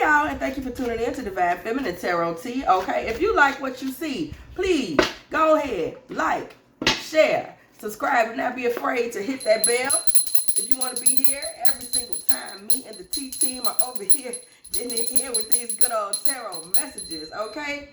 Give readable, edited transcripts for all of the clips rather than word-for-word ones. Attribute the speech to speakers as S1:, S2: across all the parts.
S1: y'all, and thank you for tuning in to Divine Feminine Tarot Tea. Okay, if you like what you see, please go ahead, like, share, subscribe, and not be afraid to hit that bell. If you want to be here every single time, me and the Tea Team are over here getting it in with these good old tarot messages, okay?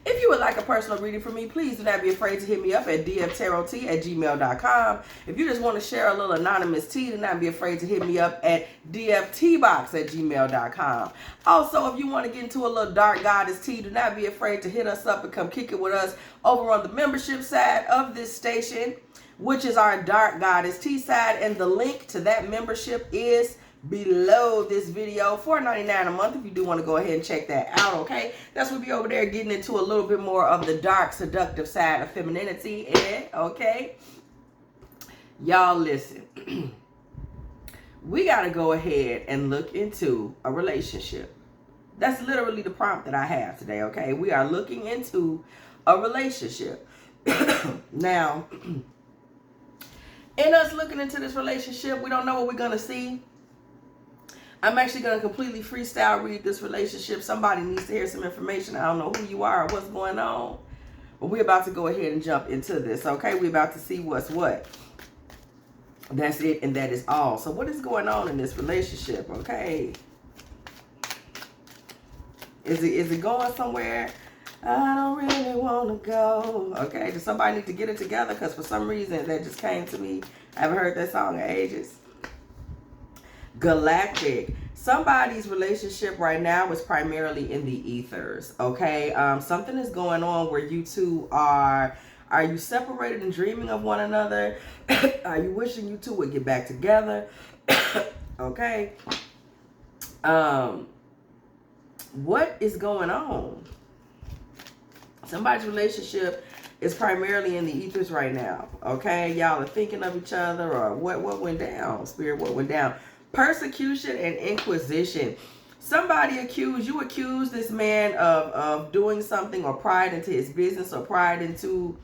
S1: If you would like a personal reading from me, please do not be afraid to hit me up at dftarottea@gmail.com. If you just want to share a little anonymous tea, do not be afraid to hit me up at dfteabox@gmail.com. Also, if you want to get into a little dark goddess tea, do not be afraid to hit us up and come kick it with us over on the membership side of this station, which is our dark goddess tea side, and the link to that membership is below this video. $4.99 a month if you do want to go ahead and check that out, okay? That's what we over there getting into a little bit more of the dark, seductive side of femininity, okay? Y'all listen. We got to go ahead and look into a relationship. That's literally the prompt that I have today, okay? We are looking into a relationship. Now, in us looking into this relationship, we don't know what we're going to see. I'm actually going to completely freestyle read this relationship. Somebody needs to hear some information. I don't know who you are or what's going on. But we're about to go ahead and jump into this, okay? We're about to see what's what. That's it, and that is all. So what is going on in this relationship, okay? Is it going somewhere? I don't really want to go. Okay, does somebody need to get it together? Because for some reason that just came to me. I haven't heard that song in ages. Galactic. Somebody's relationship right now is primarily in the ethers, okay? Something is going on where you two are you separated and dreaming of one another? Are you wishing you two would get back together? Okay. What is going on? Somebody's relationship is primarily in the ethers right now, okay? Y'all are thinking of each other, or what went down? Spirit, what went down? Persecution and inquisition. Somebody accused this man of doing something, or pried into his business, or pried into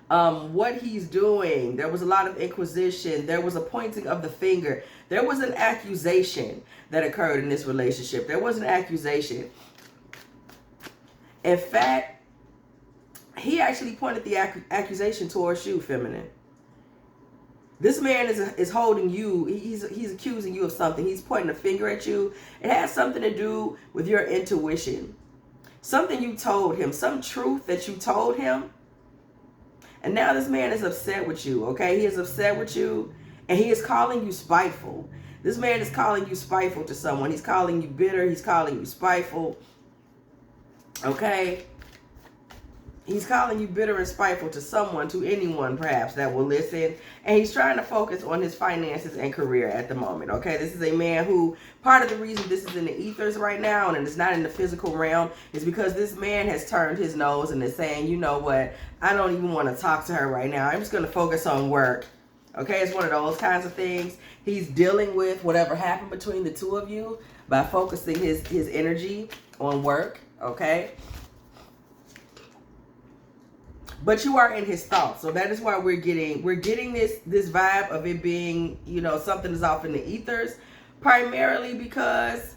S1: what he's doing. There was a lot of inquisition. There was a pointing of the finger. There was an accusation that occurred in this relationship. There was an accusation. In fact, he actually pointed the accusation towards you, feminine. This man is holding you. He's accusing you of something. He's pointing a finger at you. It has something to do with your intuition. Something you told him. Some truth that you told him. And now this man is upset with you, okay? He is upset with you, and he is calling you spiteful. This man is calling you spiteful to someone. He's calling you bitter. He's calling you spiteful. Okay? He's calling you bitter and spiteful to someone, to anyone perhaps that will listen. And he's trying to focus on his finances and career at the moment. Okay, this is a man who, part of the reason this is in the ethers right now and it's not in the physical realm is because this man has turned his nose and is saying, you know what, I don't even want to talk to her right now. I'm just going to focus on work. Okay, it's one of those kinds of things. He's dealing with whatever happened between the two of you by focusing his energy on work. Okay. But you are in his thoughts. So that is why we're getting this vibe of it being, you know, something is off in the ethers, primarily because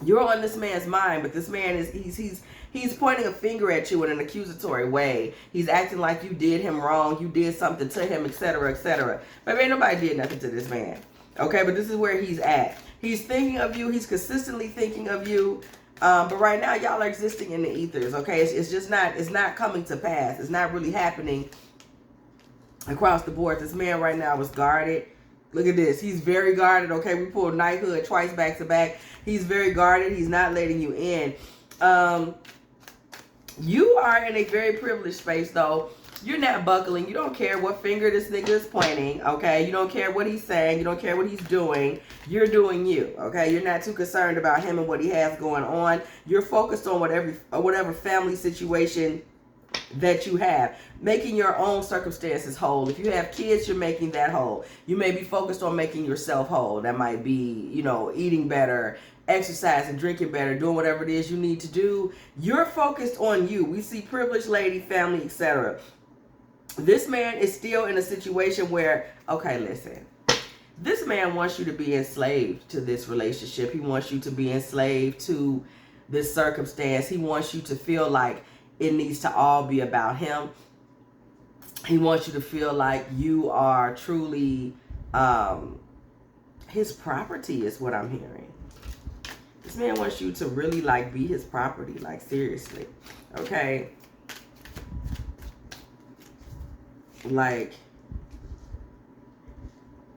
S1: you're on this man's mind, but this man is he's pointing a finger at you in an accusatory way. He's acting like you did him wrong, you did something to him, etc., etc. But ain't nobody did nothing to this man. Okay, but this is where he's at. He's thinking of you, he's consistently thinking of you. But right now, y'all are existing in the ethers, okay? It's just not, it's not coming to pass. It's not really happening across the board. This man right now is guarded. Look at this. He's very guarded, okay? We pulled knighthood twice back to back. He's very guarded. He's not letting you in. You are in a very privileged space, though. You're not buckling. You don't care what finger this nigga is pointing, okay? You don't care what he's saying. You don't care what he's doing. You're doing you, okay? You're not too concerned about him and what he has going on. You're focused on whatever family situation that you have, making your own circumstances whole. If you have kids, you're making that whole. You may be focused on making yourself whole. That might be, you know, eating better, exercising, drinking better, doing whatever it is you need to do. You're focused on you. We see privileged lady, family, etc. This man is still in a situation where, okay, listen, This man wants you to be enslaved to this relationship. He wants you to be enslaved to this circumstance. He wants you to feel like it needs to all be about him. He wants you to feel like you are truly his property, is what I'm hearing. This man wants you to really like be his property, like seriously. Okay? Like,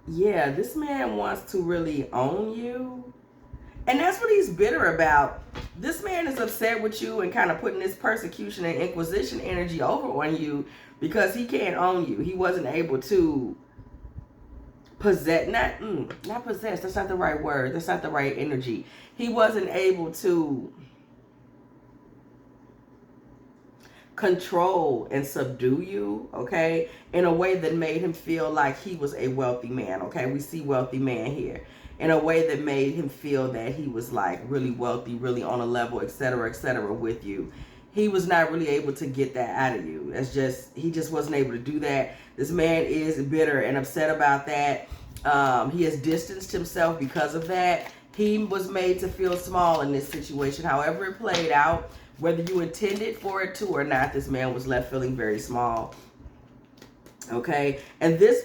S1: yeah, this man wants to really own you. And that's what he's bitter about. This man is upset with you and kind of putting this persecution and inquisition energy over on you because he can't own you. He wasn't able to possess, not possess, that's not the right word. That's not the right energy. He wasn't able to control and subdue you, okay, in a way that made him feel like he was a wealthy man, okay? We see wealthy man here. In a way that made him feel that he was like really wealthy, really on a level, etc., with you. He was not really able to get that out of you. He just wasn't able to do that. This man is bitter and upset about that. He has distanced himself because of that. He was made to feel small in this situation. However it played out, whether you intended for it to or not, this man was left feeling very small. Okay, and this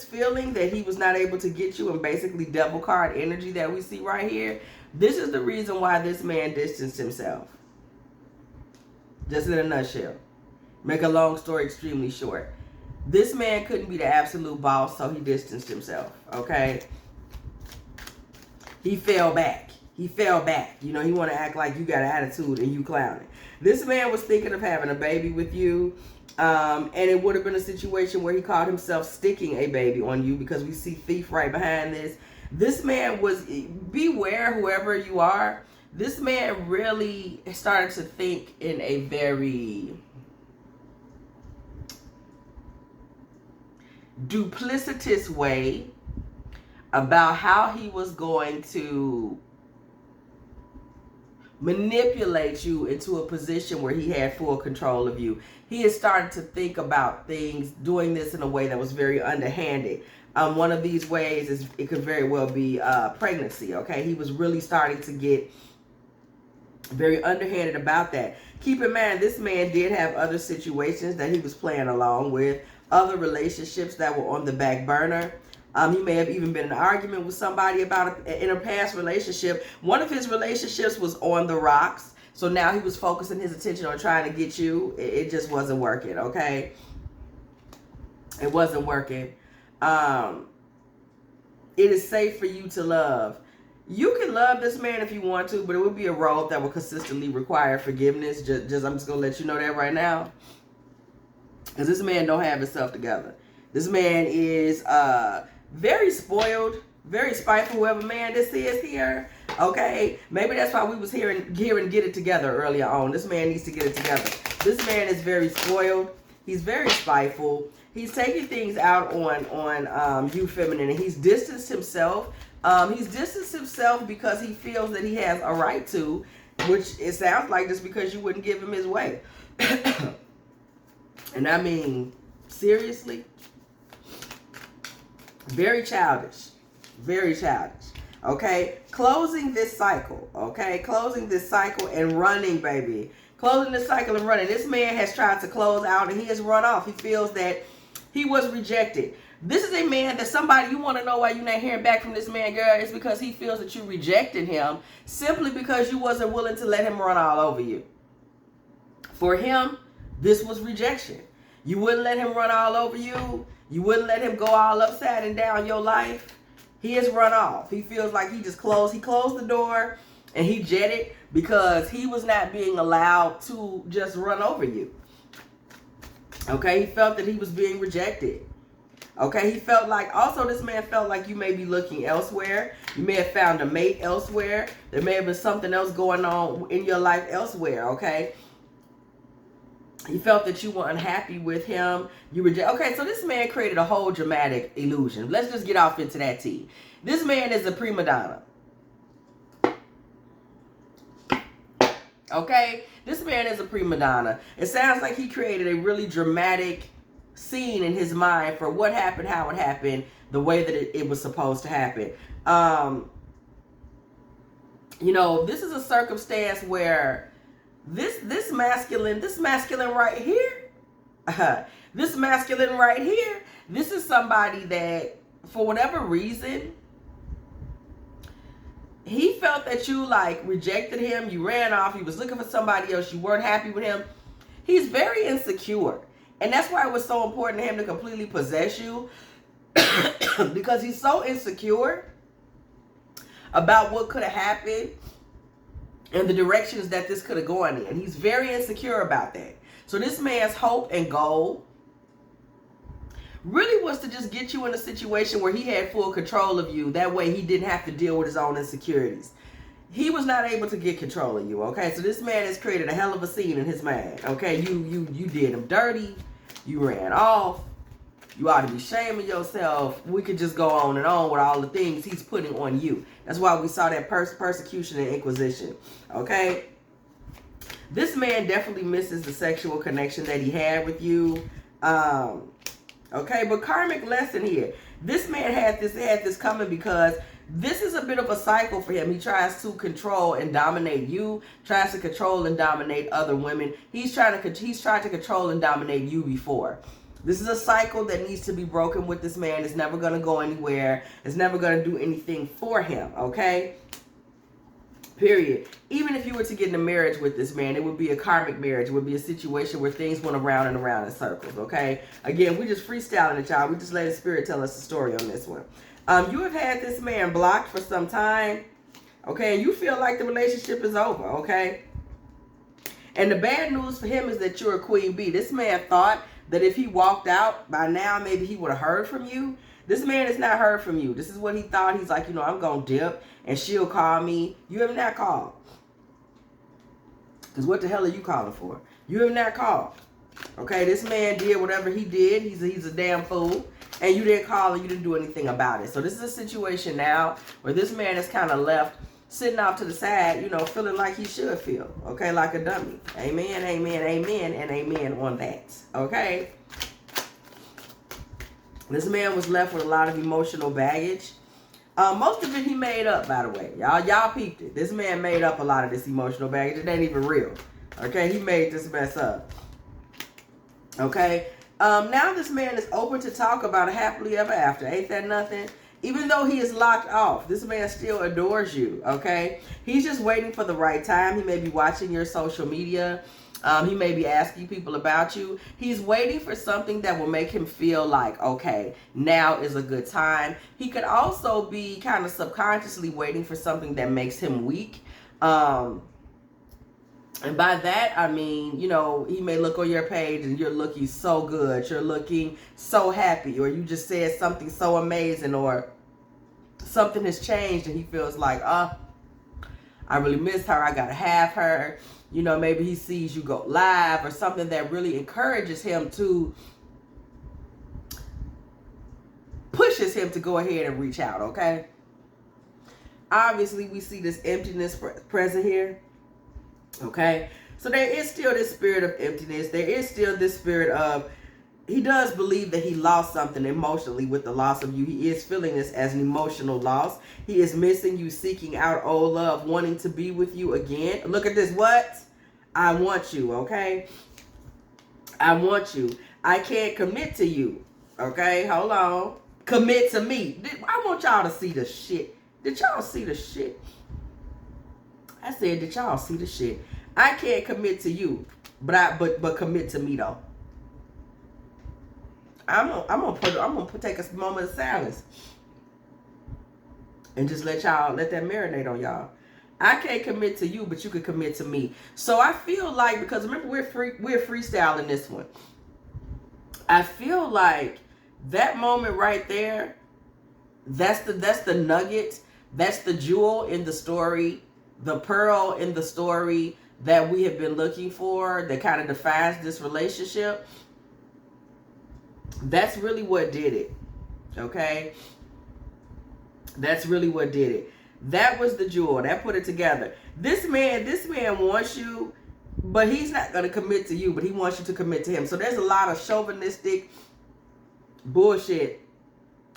S1: feeling that he was not able to get you, and basically devil card energy that we see right here, this is the reason why this man distanced himself. Just in a nutshell. Make a long story extremely short. This man couldn't be the absolute boss, so he distanced himself. Okay, he fell back. He fell back. You know, he want to act like you got an attitude and you clowning. This man was thinking of having a baby with you. And it would have been a situation where he caught himself sticking a baby on you, because we see thief right behind this. This man was, beware whoever you are. This man really started to think in a very duplicitous way about how he was going to manipulate you into a position where he had full control of you. He has started to think about things, doing this in a way that was very underhanded. One of these ways is, it could very well be pregnancy, okay? He was really starting to get very underhanded about that. Keep in mind, this man did have other situations that he was playing along with, other relationships that were on the back burner. He may have even been in an argument with somebody about in a past relationship. One of his relationships was on the rocks. So now he was focusing his attention on trying to get you. It just wasn't working, okay? It wasn't working. It is safe for you to love. You can love this man if you want to, but it would be a role that will consistently require forgiveness. I'm just going to let you know that right now. Because this man don't have himself together. This man is very spoiled, very spiteful, whoever man this is here. Okay, maybe that's why we was hearing get it together earlier on. This man needs to get it together. This man is very spoiled. He's very spiteful. He's taking things out on you feminine, and he's distanced himself. He's distanced himself because he feels that he has a right to, which it sounds like just because you wouldn't give him his way. And I mean, seriously? Very childish. Very childish. Okay? Closing this cycle. Okay? Closing this cycle and running, baby. Closing this cycle and running. This man has tried to close out and he has run off. He feels that he was rejected. This is a man that somebody, you want to know why you're not hearing back from this man, girl? It's because he feels that you rejected him simply because you wasn't willing to let him run all over you. For him, this was rejection. You wouldn't let him run all over you. You wouldn't let him go all upside and down your life. He has run off. He feels like he closed the door and he jetted because he was not being allowed to just run over you. Okay, he felt that he was being rejected. Okay, he felt like, also this man felt like you may be looking elsewhere. You may have found a mate elsewhere. There may have been something else going on in your life elsewhere, okay? He felt that you were unhappy with him. Okay, so this man created a whole dramatic illusion. Let's just get off into that tea. This man is a prima donna. Okay? This man is a prima donna. It sounds like he created a really dramatic scene in his mind for what happened, how it happened, the way that it was supposed to happen. You know, this is a circumstance where this masculine right here, this masculine right here, this is somebody that, for whatever reason, he felt that you like rejected him, you ran off, he was looking for somebody else, you weren't happy with him. He's very insecure. And that's why it was so important to him to completely possess you. Because he's so insecure about what could have happened and the directions that this could have gone in. He's very insecure about that. So this man's hope and goal really was to just get you in a situation where he had full control of you. That way he didn't have to deal with his own insecurities. He was not able to get control of you, okay? So this man has created a hell of a scene in his mind, okay? You did him dirty. You ran off. You ought to be shaming yourself. We could just go on and on with all the things he's putting on you. That's why we saw that persecution and inquisition, okay? This man definitely misses the sexual connection that he had with you. Okay, but karmic lesson here. This man had this coming because this is a bit of a cycle for him. He tries to control and dominate you, tries to control and dominate other women. He's tried to control and dominate you before. This is a cycle that needs to be broken with this man. It's never going to go anywhere. It's never going to do anything for him, okay? Period. Even if you were to get in a marriage with this man, it would be a karmic marriage. It would be a situation where things went around and around in circles, okay? Again, we just freestyling it, y'all. We just let the spirit tell us the story on this one. You have had this man blocked for some time, okay? And you feel like the relationship is over, okay? And the bad news for him is that you're a queen bee. This man thought that if he walked out by now, maybe he would have heard from you. This man has not heard from you. This is what he thought. He's like, you know, I'm going to dip and she'll call me. You have not called. Because what the hell are you calling for? You have not called. Okay, this man did whatever he did. He's a damn fool. And you didn't call and you didn't do anything about it. So this is a situation now where this man is kind of left sitting off to the side, you know, feeling like he should feel. Okay, like a dummy. Amen, amen, amen, and amen on that. Okay? This man was left with a lot of emotional baggage. Most of it he made up, by the way. Y'all peeped it. This man made up a lot of this emotional baggage. It ain't even real. Okay, he made this mess up. Okay? Now this man is open to talk about a happily ever after. Ain't that nothing? Even though he is locked off, this man still adores you, okay? He's just waiting for the right time. He may be watching your social media. He may be asking people about you. He's waiting for something that will make him feel like, okay, now is a good time. He could also be kind of subconsciously waiting for something that makes him weak. And by that, I mean, you know, he may look on your page and you're looking so good. You're looking so happy. Or you just said something so amazing. Or something has changed and he feels like, I really miss her. I got to have her. You know, maybe he sees you go live or something that really encourages him to, pushes him to go ahead and reach out, okay? Obviously, we see this emptiness present here, okay? So there is still this spirit of emptiness. There is still this spirit of, he does believe that he lost something emotionally with the loss of you. He is feeling this as an emotional loss. He is missing you, seeking out old love, wanting to be with you again. Look at this. What? I want you, okay? I want you. I can't commit to you, okay? Hold on. Commit to me. I want y'all to see the shit. Did y'all see the shit? I said, did y'all see the shit? I can't commit to you, but commit to me though. I'm gonna take a moment of silence and just let that marinate on y'all. I can't commit to you, but you can commit to me. So I feel like, because remember we're freestyling this one. I feel like that moment right there, that's the nugget, that's the jewel in the story, the pearl in the story that we have been looking for, that kind of defines this relationship. That's really what did it, okay? That's really what did it. That was the jewel. That put it together. This man wants you, but he's not going to commit to you, but he wants you to commit to him. So there's a lot of chauvinistic bullshit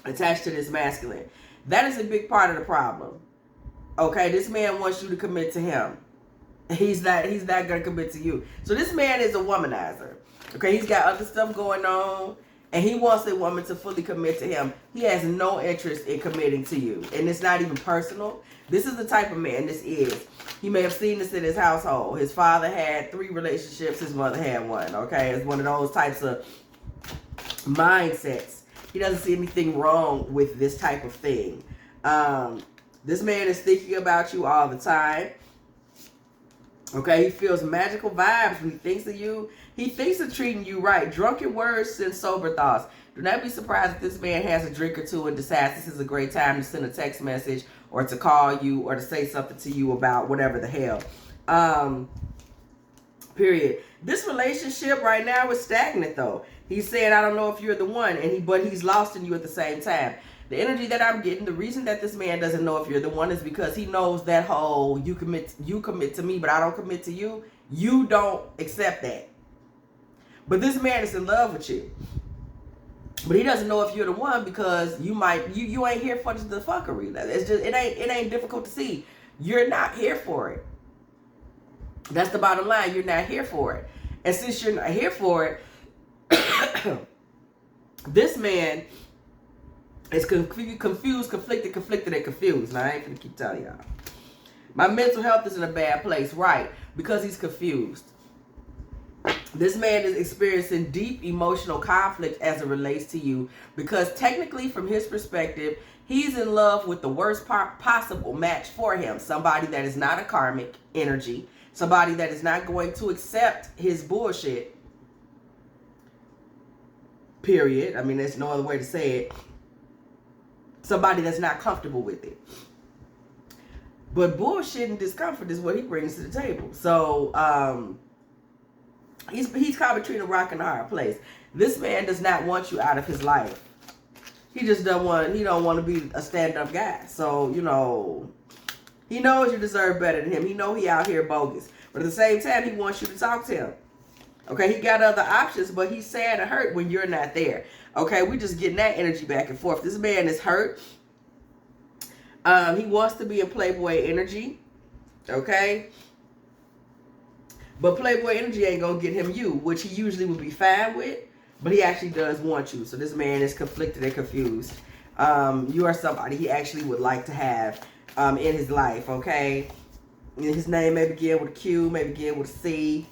S1: attached to this masculine. That is a big part of the problem. Okay, this man wants you to commit to him. He's not gonna commit to you. So this man is a womanizer. Okay, he's got other stuff going on, and he wants a woman to fully commit to him. He has no interest in committing to you, and it's not even personal. This is the type of man this is. He may have seen this in his household. His father had 3 relationships. His mother had 1. Okay, it's one of those types of mindsets. He doesn't see anything wrong with this type of thing. This man is thinking about you all the time. Okay, he feels magical vibes when he thinks of you. He thinks of treating you right. Drunken words and sober thoughts. Do not be surprised if this man has a drink or two and decides this is a great time to send a text message or to call you or to say something to you about whatever the hell. Period. This relationship right now is stagnant though. He's saying, I don't know if you're the one, but he's lost in you at the same time. The energy that I'm getting, the reason that this man doesn't know if you're the one is because he knows that whole you commit to me, but I don't commit to you. You don't accept that. But this man is in love with you. But he doesn't know if you're the one because you ain't here for the fuckery. It's just it ain't difficult to see. You're not here for it. That's the bottom line. You're not here for it. And since you're not here for it, this man is confused, conflicted, and confused. Now, I ain't gonna keep telling y'all. My mental health is in a bad place, right? Because he's confused. This man is experiencing deep emotional conflict as it relates to you because technically, from his perspective, he's in love with the worst possible match for him. Somebody that is not a karmic energy. Somebody that is not going to accept his bullshit. Period. I mean, there's no other way to say it. Somebody that's not comfortable with it. But bullshit and discomfort is what he brings to the table. So, he's caught between a rock and a hard place. This man does not want you out of his life. He just don't want to be a stand-up guy. So, he knows you deserve better than him. He know he out here bogus. But at the same time, he wants you to talk to him. Okay, he got other options, but he's sad and hurt when you're not there. Okay, we're just getting that energy back and forth. This man is hurt. He wants to be a playboy energy. Okay? But playboy energy ain't going to get him you, which he usually would be fine with. But he actually does want you. So this man is conflicted and confused. You are somebody he actually would like to have in his life, okay? His name may begin with a Q, may begin with a C.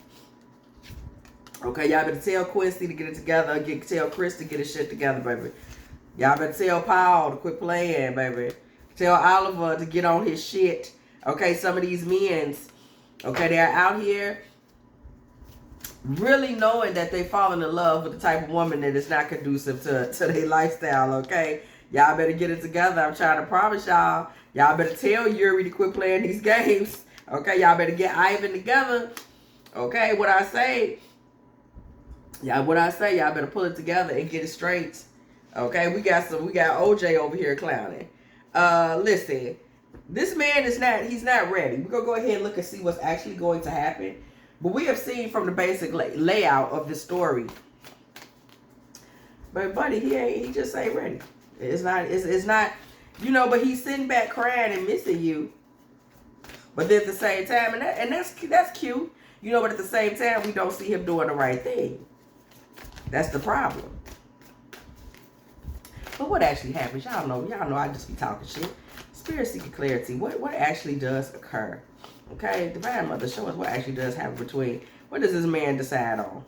S1: Okay, y'all better tell Quincy to get it together. Tell Chris to get his shit together, baby. Y'all better tell Paul to quit playing, baby. Tell Oliver to get on his shit. Okay, some of these men's, okay, they're out here really knowing that they falling in love with the type of woman that is not conducive to their lifestyle, okay? Y'all better get it together. I'm trying to promise y'all. Y'all better tell Yuri to quit playing these games. Okay, y'all better get Ivan together. Okay, what I say, y'all better pull it together and get it straight. Okay, we got OJ over here clowning. Listen, this man he's not ready. We're gonna go ahead and look and see what's actually going to happen. But we have seen from the basic layout of the story. But buddy, he just ain't ready. It's not, but he's sitting back crying and missing you. But then at the same time, and that's cute, but at the same time, we don't see him doing the right thing. That's the problem. But what actually happens? Y'all know I just be talking shit. Spirit seeking clarity. What actually does occur? Okay, Divine Mother, show us what actually does happen between. What does this man decide on?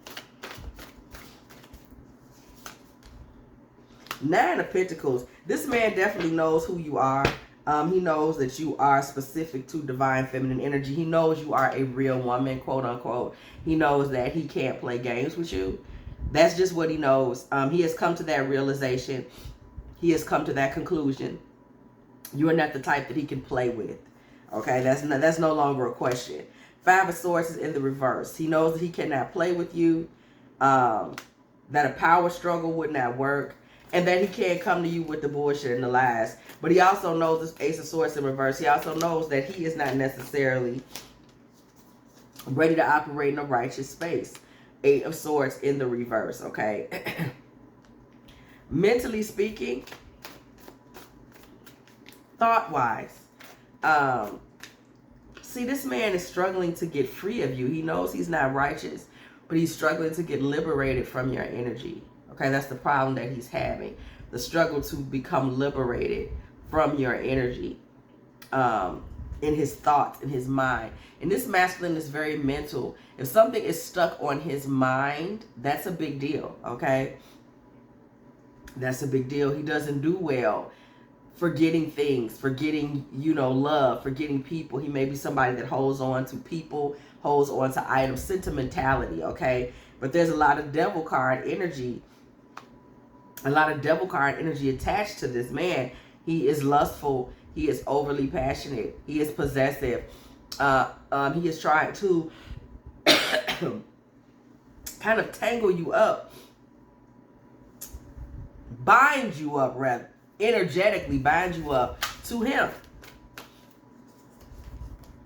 S1: 9 of Pentacles. This man definitely knows who you are. He knows that you are specific to divine feminine energy. He knows you are a real woman, quote unquote. He knows that he can't play games with you. That's just what he knows. He has come to that realization. He has come to that conclusion. You are not the type that he can play with. Okay, that's no longer a question. 5 of Swords is in the reverse. He knows that he cannot play with you. That a power struggle would not work. And that he can't come to you with the bullshit and the lies. But he also knows this Ace of Swords in reverse. He also knows that he is not necessarily ready to operate in a righteous space. 8 of Swords in the reverse, okay? Mentally speaking, thought-wise. See, this man is struggling to get free of you. He knows he's not righteous, but he's struggling to get liberated from your energy. Okay, that's the problem that he's having. The struggle to become liberated from your energy, in his thoughts, in his mind. And this masculine is very mental. If something is stuck on his mind, that's a big deal, okay? That's a big deal. He doesn't do well forgetting things, forgetting, you know, love, forgetting people. He may be somebody that holds on to people, holds on to items, sentimentality, okay? But there's a lot of devil card energy, attached to this man. He is lustful. He is overly passionate. He is possessive. He is trying to kind of tangle you up, bind you up, rather, energetically bind you up to him.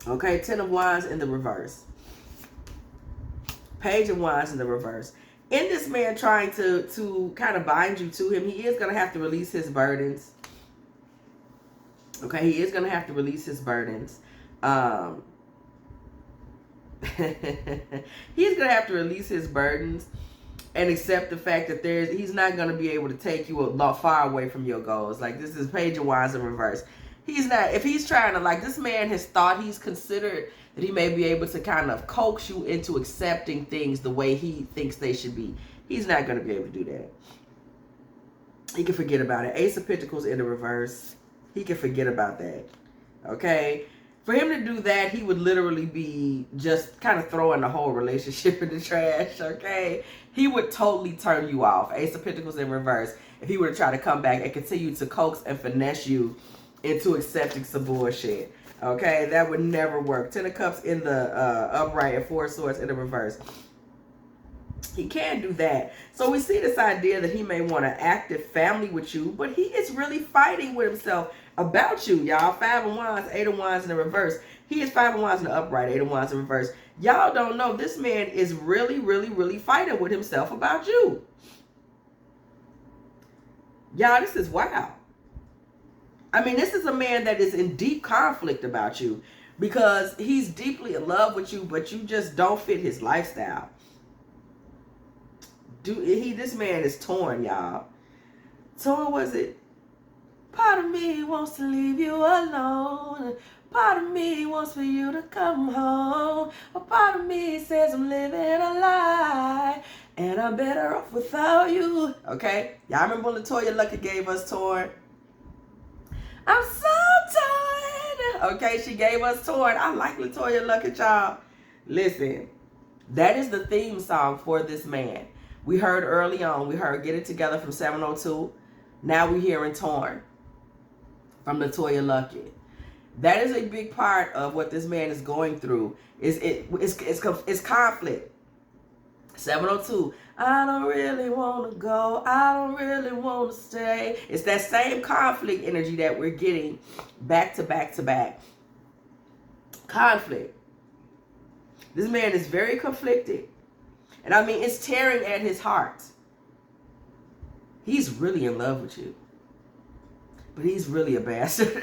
S1: Okay, 10 of Wands in the reverse. Page of Wands in the reverse. In this man trying to kind of bind you to him, he is going to have to release his burdens. Okay, he is going to have to release his burdens. He's going to have to release his burdens and accept the fact that he's not going to be able to take you a lot far away from your goals. Like, this is Page of Wands in reverse. He's not, if he's trying to, like, this man has thought, he's considered that he may be able to kind of coax you into accepting things the way he thinks they should be. He's not going to be able to do that. He can forget about it. Ace of Pentacles in the reverse. He can forget about that. Okay? For him to do that, he would literally be just kind of throwing the whole relationship in the trash. Okay? He would totally turn you off. Ace of Pentacles in reverse. If he were to try to come back and continue to coax and finesse you into accepting some bullshit. Okay? That would never work. 10 of Cups in the upright and 4 of Swords in the reverse. He can't do that. So we see this idea that he may want an active family with you, but he is really fighting with himself about you, y'all. 5 of Wands, 8 of Wands in the reverse. He is 5 of Wands in the upright, 8 of Wands in reverse. Y'all don't know, this man is really, really, really fighting with himself about you. Y'all, this is wild. I mean, this is a man that is in deep conflict about you because he's deeply in love with you, but you just don't fit his lifestyle. This man is torn, y'all. Torn, was it? Part of me wants to leave you alone. Part of me wants for you to come home. A part of me says I'm living a lie, and I'm better off without you. Okay? Y'all remember when LaToya Luckett gave us Torn? I'm so torn. Okay, she gave us Torn. I like LaToya Luckett, y'all. Listen, that is the theme song for this man. We heard early on, we heard Get It Together from 702. Now we're hearing Torn from LaToya Luckett. That is a big part of what this man is going through. It's conflict. 702. I don't really want to go. I don't really want to stay. It's that same conflict energy that we're getting back to back to back. Conflict. This man is very conflicted. And I mean, it's tearing at his heart. He's really in love with you. But he's really a bastard.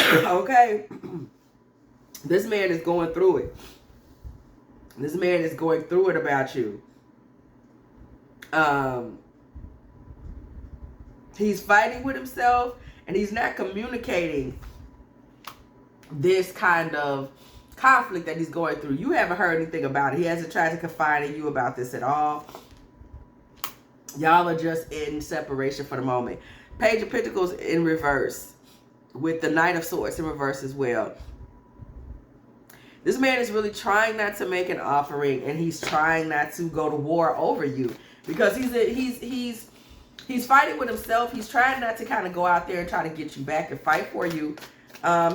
S1: Okay? This man is going through it. This man is going through it about you. He's fighting with himself, and he's not communicating this kind of conflict that he's going through. You haven't heard anything about it. He hasn't tried to confide in you about this at all. Y'all are just in separation for the moment. Page of Pentacles in reverse with the Knight of Swords in reverse as well. This man is really trying not to make an offering, and he's trying not to go to war over you because he's fighting with himself. He's trying not to kind of go out there and try to get you back and fight for you.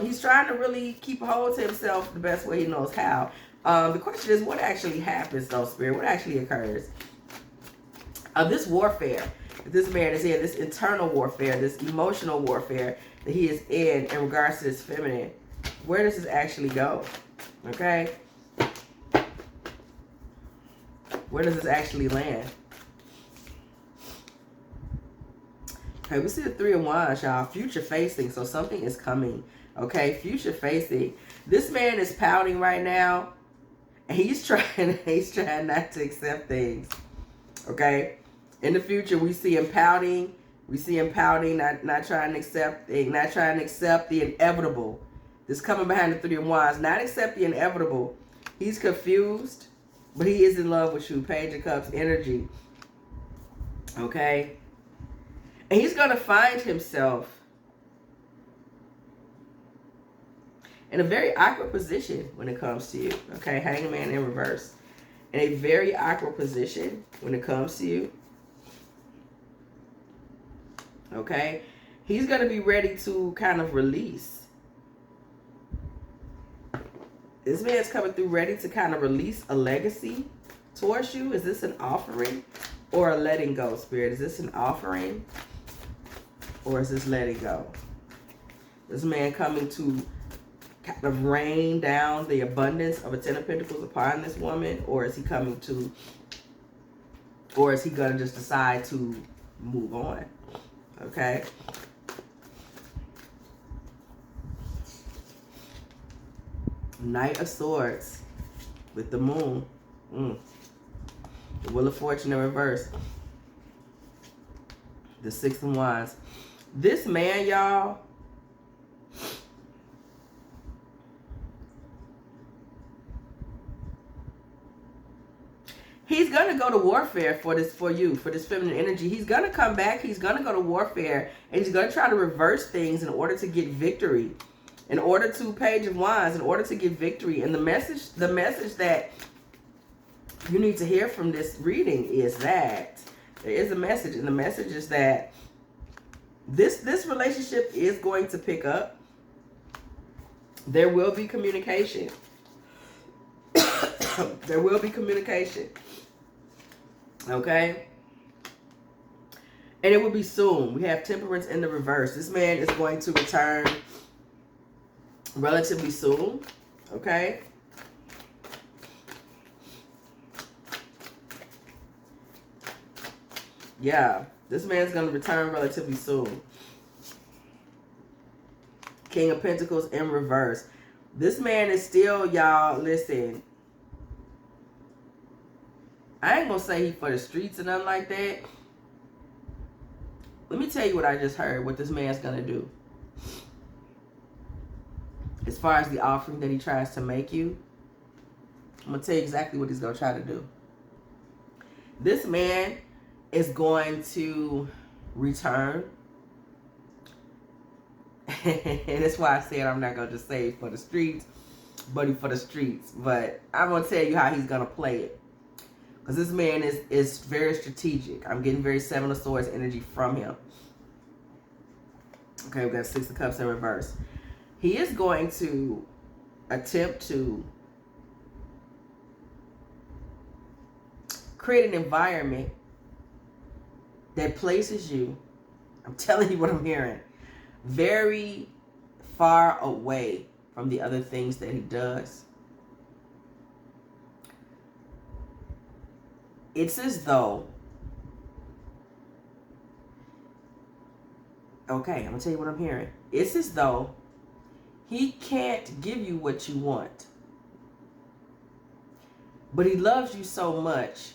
S1: He's trying to really keep a hold to himself the best way he knows how. The question is, what actually happens though, Spirit? What actually occurs? This warfare that this man is in, this internal warfare, this emotional warfare that he is in regards to this feminine, where does this actually go? Okay? Where does this actually land? Okay, we see the Three of Wands, y'all. Future facing. So something is coming. Okay, future facing. This man is pouting right now. And he's trying not to accept things. Okay? In the future, we see him pouting. We see him pouting, not trying to accept the inevitable. This coming behind the Three of Wands. Not accept the inevitable. He's confused, but he is in love with you. Page of Cups energy. Okay? And he's going to find himself in a very awkward position when it comes to you. Okay? Hangman in reverse. In a very awkward position when it comes to you. Okay? He's going to be ready to kind of release. This man's coming through ready to kind of release a legacy towards you. Is this an offering or a letting go, Spirit? Is this an offering or is this letting go? This man coming to kind of rain down the abundance of a Ten of Pentacles upon this woman, or is he coming to, or is he going to just decide to move on? Okay. Knight of Swords with the Moon. The Wheel of Fortune in reverse. The Six of Wands. This man, y'all, he's going to go to warfare for this feminine energy. He's going to come back. He's going to go to warfare. And he's going to try to reverse things in order to get victory. In order to, Page of Wands, in order to get victory. And the message that you need to hear from this reading is that there is a message. And the message is that this relationship is going to pick up. There will be communication. There will be communication. Okay? And it will be soon. We have Temperance in the reverse. This man is going to return relatively soon. Okay? Yeah. This man's going to return relatively soon. King of Pentacles in reverse. This man is still, y'all, listen, I ain't going to say he for the streets or nothing like that. Let me tell you what I just heard, what this man's going to do. As far as the offering that he tries to make you, I'm going to tell you exactly what he's going to try to do. This man is going to return. And that's why I said I'm not going to just say for the streets, but for the streets. But I'm going to tell you how he's going to play it. Because this man is very strategic. I'm getting very Seven of Swords energy from him. Okay, we got Six of Cups in reverse. He is going to attempt to create an environment that places you, I'm telling you what I'm hearing, very far away from the other things that he does. It's as though, okay, I'm going to tell you what I'm hearing. It's as though he can't give you what you want. But he loves you so much,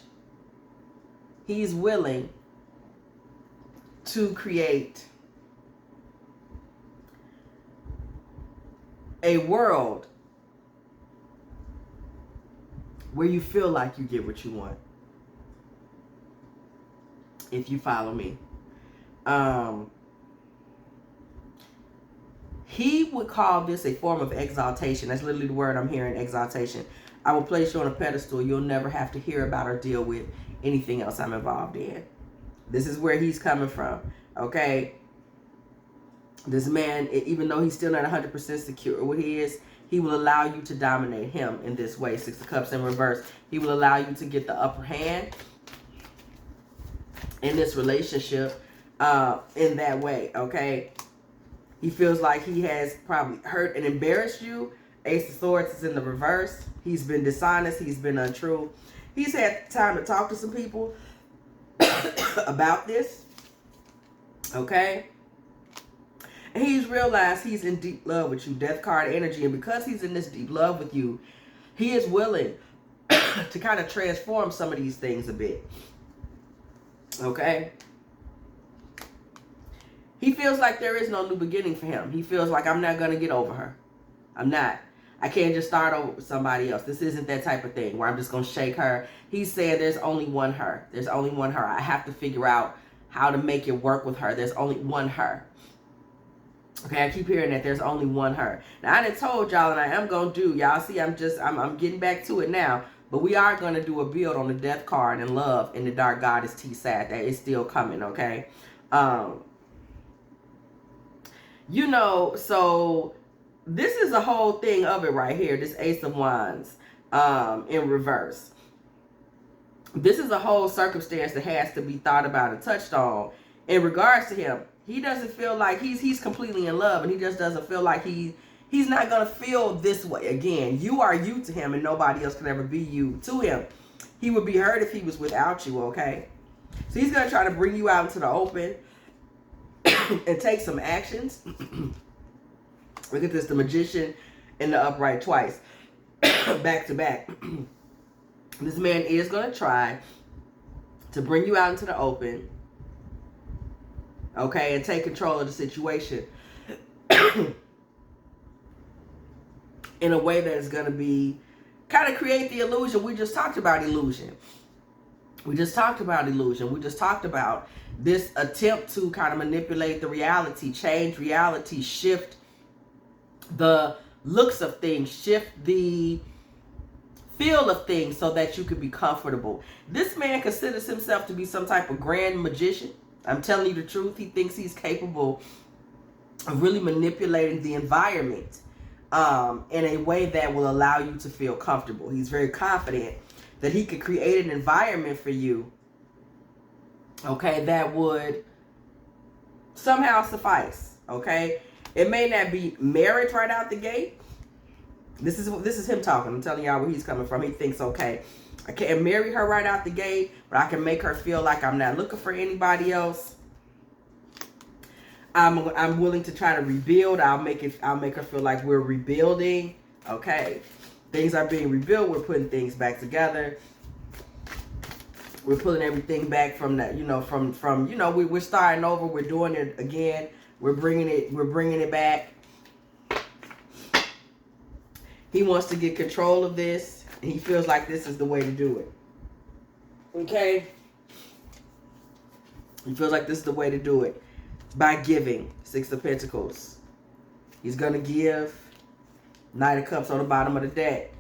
S1: he's willing to create a world where you feel like you get what you want. If you follow me. He would call this a form of exaltation. That's literally the word I'm hearing, exaltation. I will place you on a pedestal. You'll never have to hear about or deal with anything else I'm involved in. This is where he's coming from. Okay? This man, even though he's still not 100% secure what he is, he will allow you to dominate him in this way. Six of Cups in reverse. He will allow you to get the upper hand in this relationship in that way. Okay? He feels like he has probably hurt and embarrassed you. Ace of Swords is in the reverse. He's been dishonest. He's been untrue. He's had time to talk to some people about this. Okay? And he's realized he's in deep love with you, death card energy. And because he's in this deep love with you, he is willing to kind of transform some of these things a bit. Okay? He feels like there is no new beginning for him. He feels like, I'm not going to get over her. I'm not. I can't just start over with somebody else. This isn't that type of thing where I'm just going to shake her. He's saying there's only one her. There's only one her. I have to figure out how to make it work with her. There's only one her. Okay, I keep hearing that there's only one her. Now, I done told y'all, and I am going to do, y'all see, I'm getting back to it now. But we are going to do a build on the death card and love in the dark goddess T-Sat. That is still coming, okay? You know, so this is the whole thing of it right here. This Ace of Wands in reverse. This is a whole circumstance that has to be thought about and touched on in regards to him. He doesn't feel like he's completely in love, and he just doesn't feel like he's not going to feel this way again. You are you to him, and nobody else can ever be you to him. He would be hurt if he was without you, okay? So he's going to try to bring you out into the open and take some actions. Look at this, the Magician and the Upright twice. Back to back. This man is going to try to bring you out into the open. Okay, and take control of the situation. In a way that is going to be, kind of create the illusion. We just talked about illusion. We just talked about illusion. We just talked about this attempt to kind of manipulate the reality, change reality, shift the looks of things, shift the feel of things so that you could be comfortable. This man considers himself to be some type of grand magician. I'm telling you the truth. He thinks he's capable of really manipulating the environment in a way that will allow you to feel comfortable. He's very confident that he could create an environment for you, okay, that would somehow suffice, okay? It may not be marriage right out the gate. This is him talking. I'm telling y'all where he's coming from. He thinks, okay, I can't marry her right out the gate, but I can make her feel like I'm not looking for anybody else. I'm willing to try to rebuild. I'll make her feel like we're rebuilding. Okay. Things are being rebuilt. We're putting things back together. We're pulling everything back from that, we're starting over. We're doing it again. We're bringing it back. He wants to get control of this. And he feels like this is the way to do it. Okay? He feels like this is the way to do it. By giving. 6 of Pentacles. He's going to give. Knight of Cups on the bottom of the deck.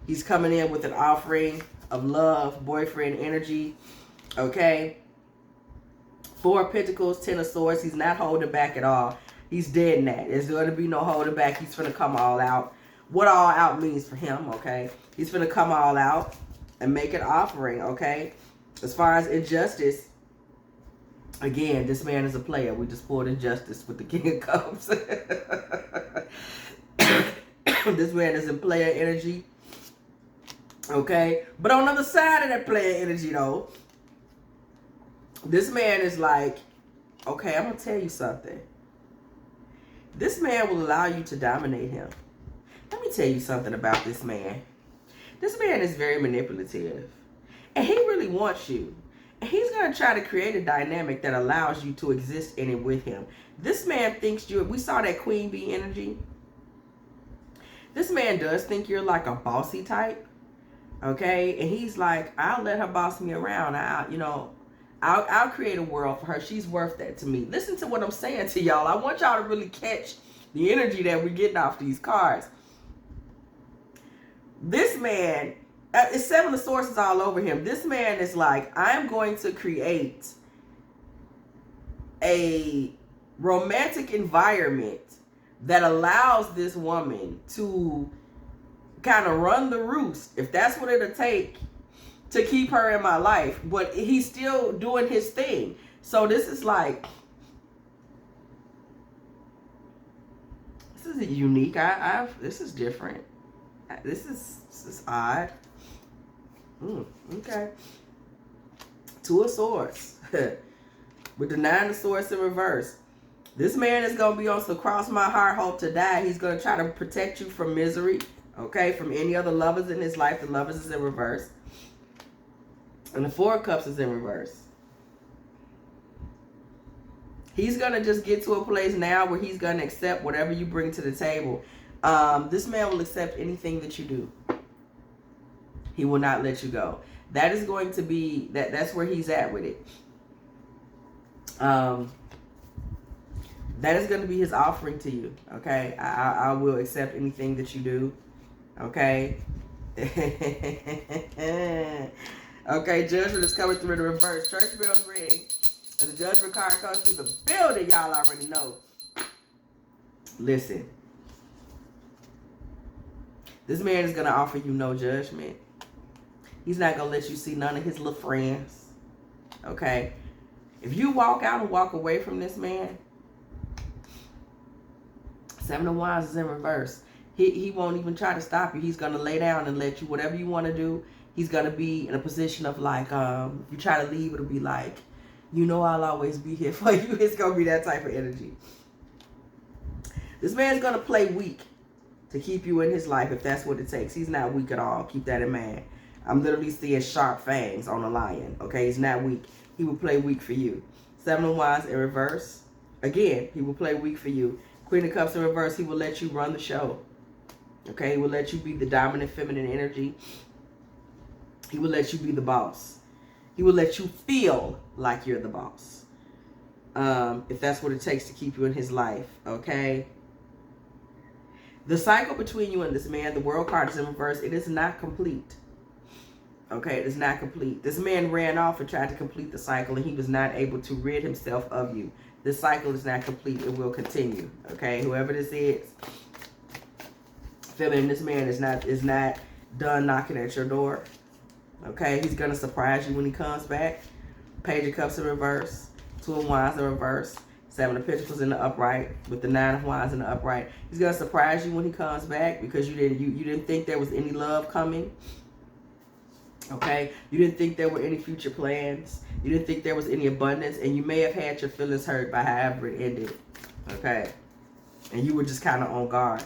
S1: He's coming in with an offering of love, boyfriend energy. Okay? 4 of Pentacles, 10 of Swords. He's not holding back at all. He's dead in that. There's going to be no holding back. He's going to come all out. What all out means for him, okay? He's going to come all out and make an offering, okay? As far as injustice, again, this man is a player. We just pulled injustice with the King of Cups. This man is in player energy. Okay? But on the other side of that player energy, though, this man is like, okay, I'm going to tell you something. This man will allow you to dominate him. Let me tell you something about this man. This man is very manipulative. And he really wants you. And he's going to try to create a dynamic that allows you to exist in it with him. This man thinks we saw that queen bee energy. This man does think you're like a bossy type. Okay? And he's like, I'll let her boss me around. I'll create a world for her. She's worth that to me. Listen to what I'm saying to y'all. I want y'all to really catch the energy that we're getting off these cards. This man, it's 7 of Swords all over him. This man is like, I'm going to create a romantic environment that allows this woman to kind of run the roost, if that's what it'll take to keep her in my life. But he's still doing his thing. So this is like, this is unique. This is different. This is odd. Okay. 2 of Swords. With the 9 of Swords in reverse. This man is going to be on some cross my heart, hope to die. He's going to try to protect you from misery, okay, from any other lovers in his life. The lovers is in reverse. And the 4 of Cups is in reverse. He's going to just get to a place now where he's going to accept whatever you bring to the table. This man will accept anything that you do. He will not let you go. That is going to be, that's where he's at with it. That is going to be his offering to you, okay? I will accept anything that you do, okay? Okay, Judgment is coming through in the reverse. Church bells ring. And the Judgment card comes through the building, y'all already know. Listen. This man is going to offer you no judgment. He's not going to let you see none of his little friends, okay? If you walk out and walk away from this man, 7 of Wands is in reverse. He won't even try to stop you. He's going to lay down and let you, whatever you want to do, he's going to be in a position of like, if you try to leave, it'll be like, you know I'll always be here for you. It's going to be that type of energy. This man's going to play weak to keep you in his life if that's what it takes. He's not weak at all. Keep that in mind. I'm literally seeing sharp fangs on a lion. Okay, he's not weak. He will play weak for you. 7 of Wands in reverse. Again, he will play weak for you. Queen of Cups in reverse, he will let you run the show. Okay, he will let you be the dominant feminine energy. He will let you be the boss. He will let you feel like you're the boss. If that's what it takes to keep you in his life. Okay. The cycle between you and this man, the World card is in reverse. It is not complete. Okay, it is not complete. This man ran off and tried to complete the cycle, and he was not able to rid himself of you. This cycle is not complete. It will continue. Okay, whoever this is, feeling this man is not done knocking at your door. Okay, he's gonna surprise you when he comes back. Page of Cups in reverse, 2 of Wands in reverse, 7 of Pentacles in the upright, with the 9 of Wands in the upright. He's gonna surprise you when he comes back because you didn't think there was any love coming. Okay, you didn't think there were any future plans. You didn't think there was any abundance, and you may have had your feelings hurt by however it ended. Okay, and you were just kind of on guard.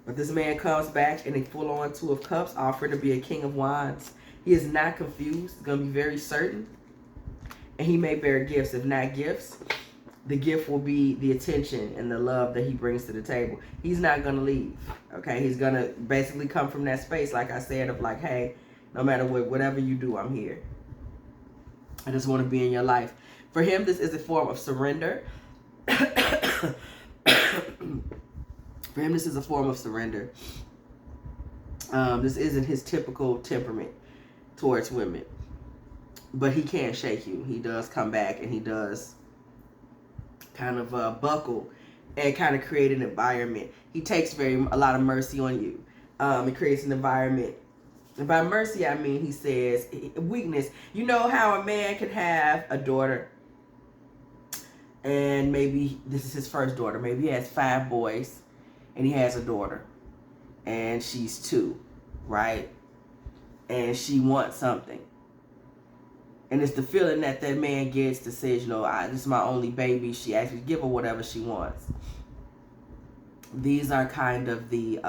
S1: But this man comes back in a full-on 2 of Cups, offering to be a King of Wands. He is not confused. He's going to be very certain. And he may bear gifts. If not gifts, the gift will be the attention and the love that he brings to the table. He's not going to leave. Okay, he's going to basically come from that space, like I said, of like, hey, no matter what, whatever you do, I'm here. I just want to be in your life. For him, this is a form of surrender. For him, this is a form of surrender. This isn't his typical temperament towards women. But he can't shake you. He does come back and he does kind of buckle and kind of create an environment. He takes a lot of mercy on you. He creates an environment. And by mercy, I mean, he says, weakness. You know how a man can have a daughter and maybe this is his first daughter. Maybe he has 5 boys and he has a daughter and she's 2, right? And she wants something. And it's the feeling that man gets that says, you know, this is my only baby. She actually give her whatever she wants. These are kind of the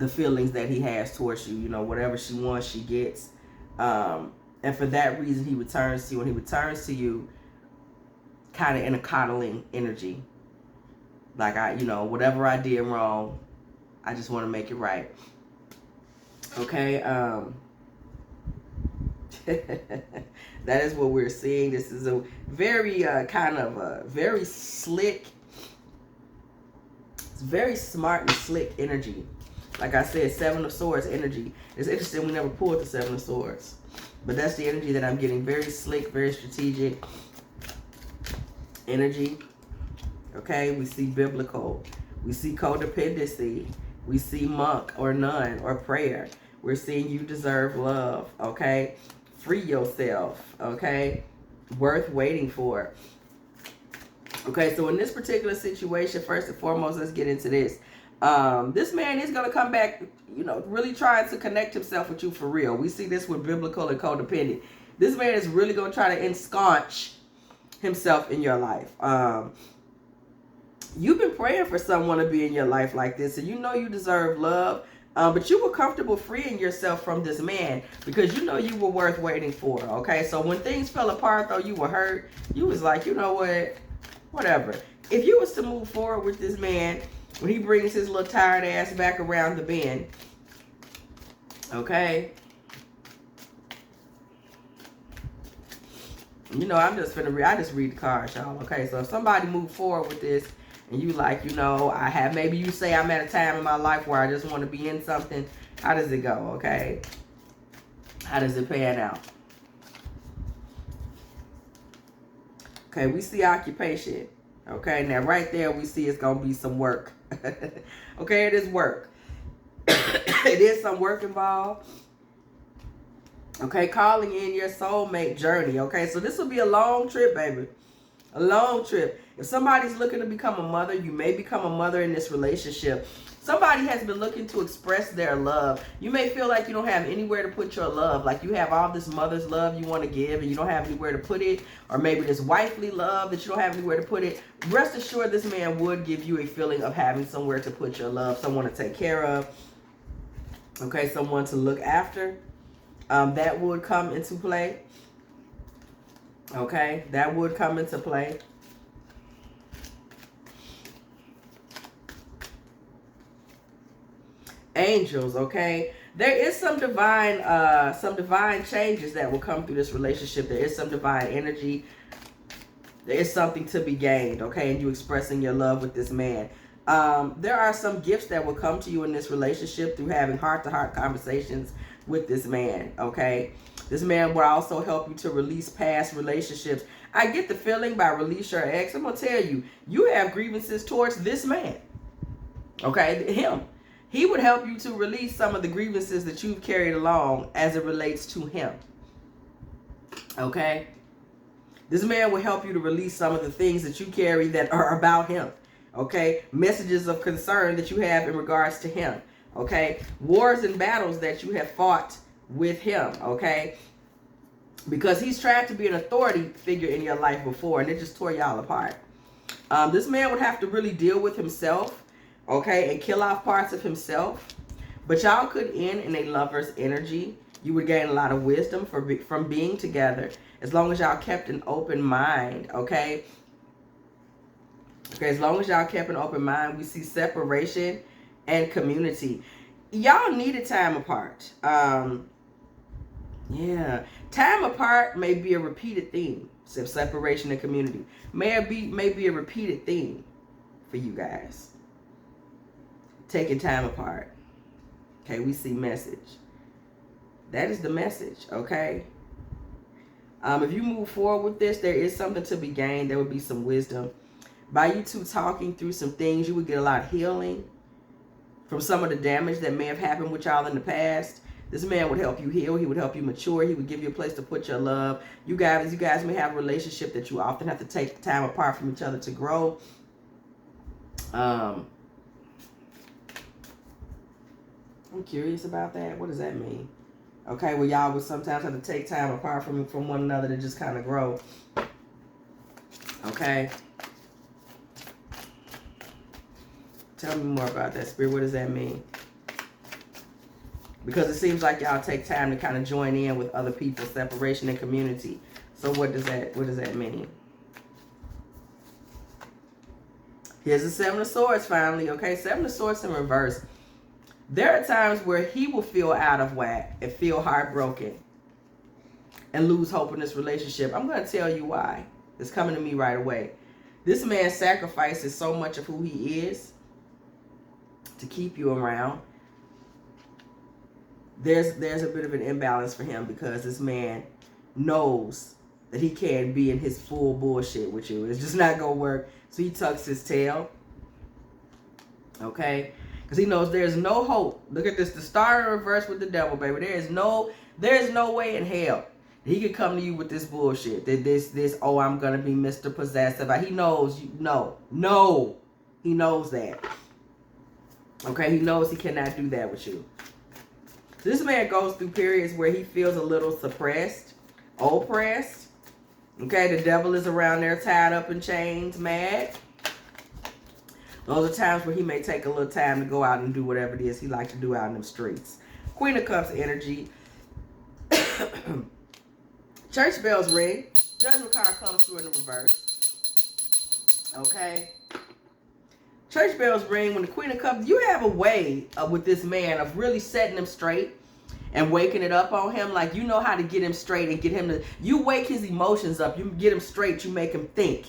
S1: feelings that he has towards you. You know, whatever she wants, she gets. And for that reason, he returns to you. And he returns to you kind of in a coddling energy. Like, whatever I did wrong, I just want to make it right. Okay, that is what we're seeing. This is a very very slick, it's very smart and slick energy. Like I said, 7 of Swords energy. It's interesting we never pulled the 7 of Swords. But that's the energy that I'm getting. Very slick, very strategic energy. Okay, we see biblical. We see codependency. We see monk or nun or prayer. We're seeing you deserve love. Okay, free yourself. Okay, worth waiting for. Okay, so in this particular situation, first and foremost, let's get into this. This man is going to come back, really trying to connect himself with you for real. We see this with biblical and codependent. This man is really going to try to ensconce himself in your life. You've been praying for someone to be in your life like this, and you know you deserve love. But you were comfortable freeing yourself from this man because you know you were worth waiting for, okay? So when things fell apart, though, you were hurt. You was like, you know what? Whatever. If you was to move forward with this man, when he brings his little tired ass back around the bend, okay? You know, I'm just finna I just read the cards, y'all, okay? So if somebody move forward with this, and you like, you know, maybe you say I'm at a time in my life where I just want to be in something. How does it go, okay? How does it pan out? Okay, we see occupation. Okay, now right there we see it's going to be some work. Okay, it is work. It is some work involved. Okay, calling in your soulmate journey. Okay, so this will be a long trip, baby. A long trip. If somebody's looking to become a mother, you may become a mother in this relationship. Somebody has been looking to express their love. You may feel like you don't have anywhere to put your love. Like you have all this mother's love you want to give and you don't have anywhere to put it. Or maybe this wifely love that you don't have anywhere to put it. Rest assured this man would give you a feeling of having somewhere to put your love. Someone to take care of. Okay, someone to look after. That would come into play. Okay, that would come into play. Angels, okay? There is some divine changes that will come through this relationship. There is some divine energy. There is something to be gained, okay? And you expressing your love with this man. There are some gifts that will come to you in this relationship through having heart-to-heart conversations with this man, okay? This man will also help you to release past relationships. I get the feeling by release your ex, I'm going to tell you, you have grievances towards this man, okay? Him. He would help you to release some of the grievances that you've carried along as it relates to him, okay? This man will help you to release some of the things that you carry that are about him, okay? Messages of concern that you have in regards to him, okay? Wars and battles that you have fought with him, okay? Because he's tried to be an authority figure in your life before and it just tore y'all apart. This man would have to really deal with himself, okay, and kill off parts of himself. But y'all could end in a lover's energy. You would gain a lot of wisdom from being together as long as y'all kept an open mind, okay? Okay, as long as y'all kept an open mind, we see separation and community. Y'all needed time apart. Yeah, time apart may be a repeated theme. So separation and community may be a repeated theme for you guys. Taking time apart. Okay, we see message. That is the message, okay? If you move forward with this, there is something to be gained. There would be some wisdom. By you two talking through some things, you would get a lot of healing from some of the damage that may have happened with y'all in the past. This man would help you heal. He would help you mature. He would give you a place to put your love. You guys may have a relationship that you often have to take time apart from each other to grow. I'm curious about that. What does that mean? Okay, well, y'all would sometimes have to take time apart from one another to just kind of grow. Okay. Tell me more about that, Spirit. What does that mean? Because it seems like y'all take time to kind of join in with other people, separation and community. So what does that mean? Here's the Seven of Swords finally, okay? Seven of Swords in reverse. There are times where he will feel out of whack and feel heartbroken and lose hope in this relationship. I'm going to tell you why. It's coming to me right away. This man sacrifices so much of who he is to keep you around. There's a bit of an imbalance for him because this man knows that he can't be in his full bullshit with you. It's just not going to work. So he tucks his tail. Okay? Because he knows there's no hope. Look at this. The star in reverse with the devil, baby. There's no way in hell that he could come to you with this bullshit. That this, oh, I'm going to be Mr. Possessive. He knows, no. He knows that. Okay? He knows he cannot do that with you. This man goes through periods where he feels a little suppressed, oppressed. Okay, the devil is around there tied up in chains, mad. Those are times where he may take a little time to go out and do whatever it is he likes to do out in them streets. Queen of Cups energy. Church bells ring. Judgment card comes through in the reverse. Okay. Church bells ring when the Queen of Cups. You have a way with this man of really setting him straight and waking it up on him. Like, you know how to get him straight and get him to. You wake his emotions up. You get him straight. You make him think.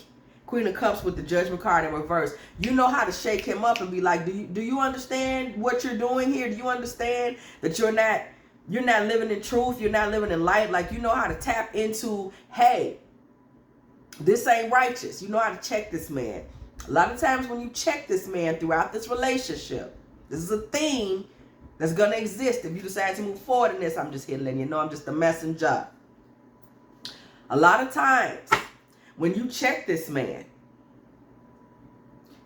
S1: Queen of Cups with the Judgment card in reverse. You know how to shake him up and be like, do you understand what you're doing here? Do you understand that you're not living in truth? You're not living in light. Like, you know how to tap into, hey, this ain't righteous. You know how to check this man. A lot of times when you check this man throughout this relationship, this is a theme that's going to exist. If you decide to move forward in this, I'm just here letting you know I'm just a messenger. A lot of times, when you check this man,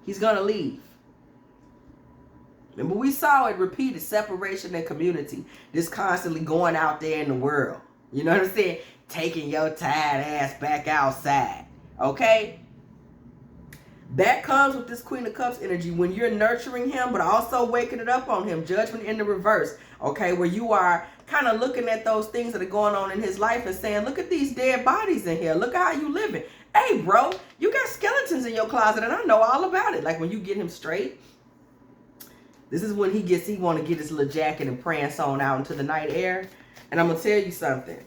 S1: he's going to leave. Remember, we saw it repeated, separation and community. This constantly going out there in the world. You know what I'm saying? Taking your tired ass back outside. Okay? That comes with this Queen of Cups energy when you're nurturing him, but also waking it up on him. Judgment in the reverse. Okay? Where you are kind of looking at those things that are going on in his life and saying, look at these dead bodies in here. Look how you living. Hey, bro, you got skeletons in your closet, and I know all about it. Like, when you get him straight, this is when he want to get his little jacket and prance on out into the night air. And I'm going to tell you something.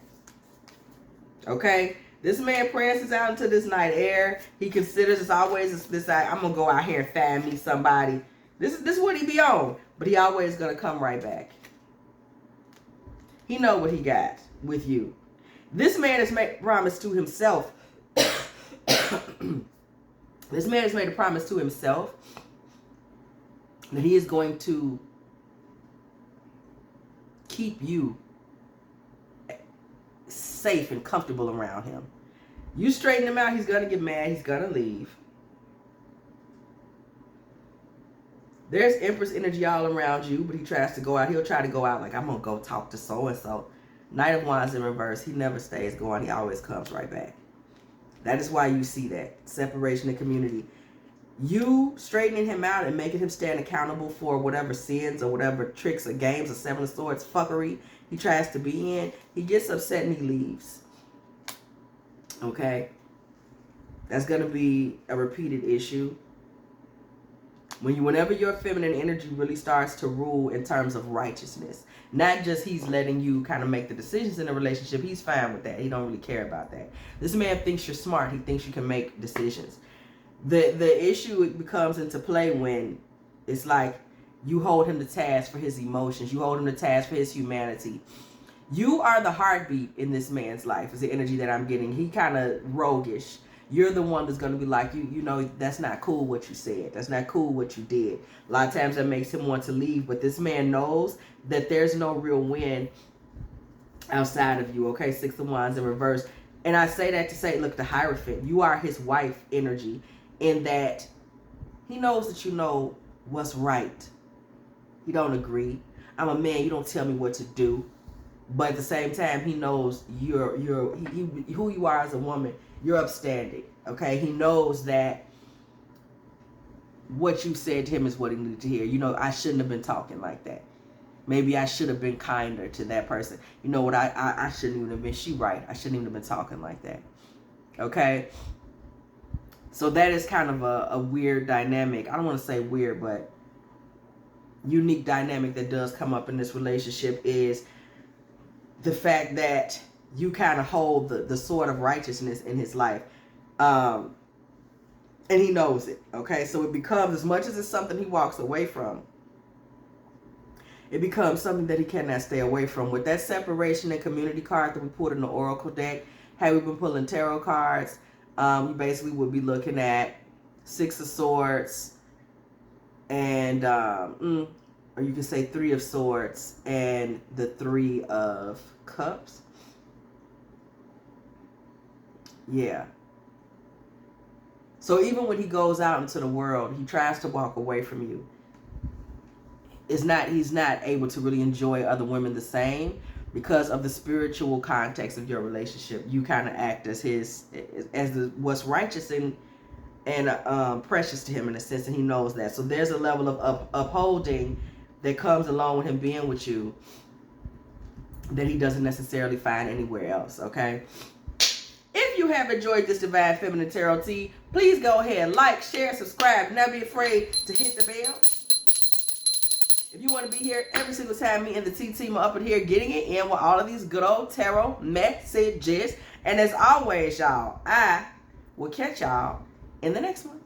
S1: Okay? This man prances out into this night air. He considers it's always this, I'm going to go out here and find me somebody. This is what he be on. But he always going to come right back. He know what he got with you. This man has made a promise to himself. This man has made a promise to himself that he is going to keep you safe and comfortable around him. You straighten him out, he's going to get mad, he's going to leave. There's Empress energy all around you, but he tries to go out. He'll try to go out like, I'm going to go talk to so-and-so. Knight of Wands in reverse. He never stays going. He always comes right back. That is why you see that. Separation and community. You straightening him out and making him stand accountable for whatever sins or whatever tricks or games or Seven of Swords fuckery he tries to be in. He gets upset and he leaves. Okay? That's going to be a repeated issue. Whenever your feminine energy really starts to rule in terms of righteousness, not just he's letting you kind of make the decisions in a relationship, he's fine with that. He don't really care about that. This man thinks you're smart. He thinks you can make decisions. The issue becomes into play when it's like you hold him to task for his emotions. You hold him to task for his humanity. You are the heartbeat in this man's life, is the energy that I'm getting. He kind of roguish. You're the one that's going to be like, you know, that's not cool what you said. That's not cool what you did. A lot of times that makes him want to leave. But this man knows that there's no real win outside of you. Okay, Six of Wands in reverse. And I say that to say, look, the Hierophant, you are his wife energy in that he knows that you know what's right. You don't agree. I'm a man. You don't tell me what to do. But at the same time, he knows who you are as a woman. You're upstanding, okay? He knows that what you said to him is what he needed to hear. You know, I shouldn't have been talking like that. Maybe I should have been kinder to that person. You know what? I shouldn't even have been. She right. I shouldn't even have been talking like that. Okay? So that is kind of a weird dynamic. I don't want to say weird, but unique dynamic that does come up in this relationship is the fact that you kind of hold the sword of righteousness in his life. And he knows it. Okay? So it becomes, as much as it's something he walks away from, it becomes something that he cannot stay away from. With that separation and community card that we pulled in the Oracle deck, had we been pulling tarot cards, you basically would be looking at Six of Swords and, or you can say Three of Swords and the Three of Cups. Yeah. So even when he goes out into the world, he tries to walk away from you. He's not able to really enjoy other women the same, because of the spiritual context of your relationship. You kind of act as what's righteous and precious to him, in a sense, and he knows that. So there's a level of upholding that comes along with him being with you that he doesn't necessarily find anywhere else, okay? If you have enjoyed this Divine Feminine Tarot Tea, please go ahead, like, share, subscribe. Never be afraid to hit the bell. If you want to be here every single time me and the Tea Team are up in here getting it in with all of these good old tarot messages. And as always, y'all, I will catch y'all in the next one.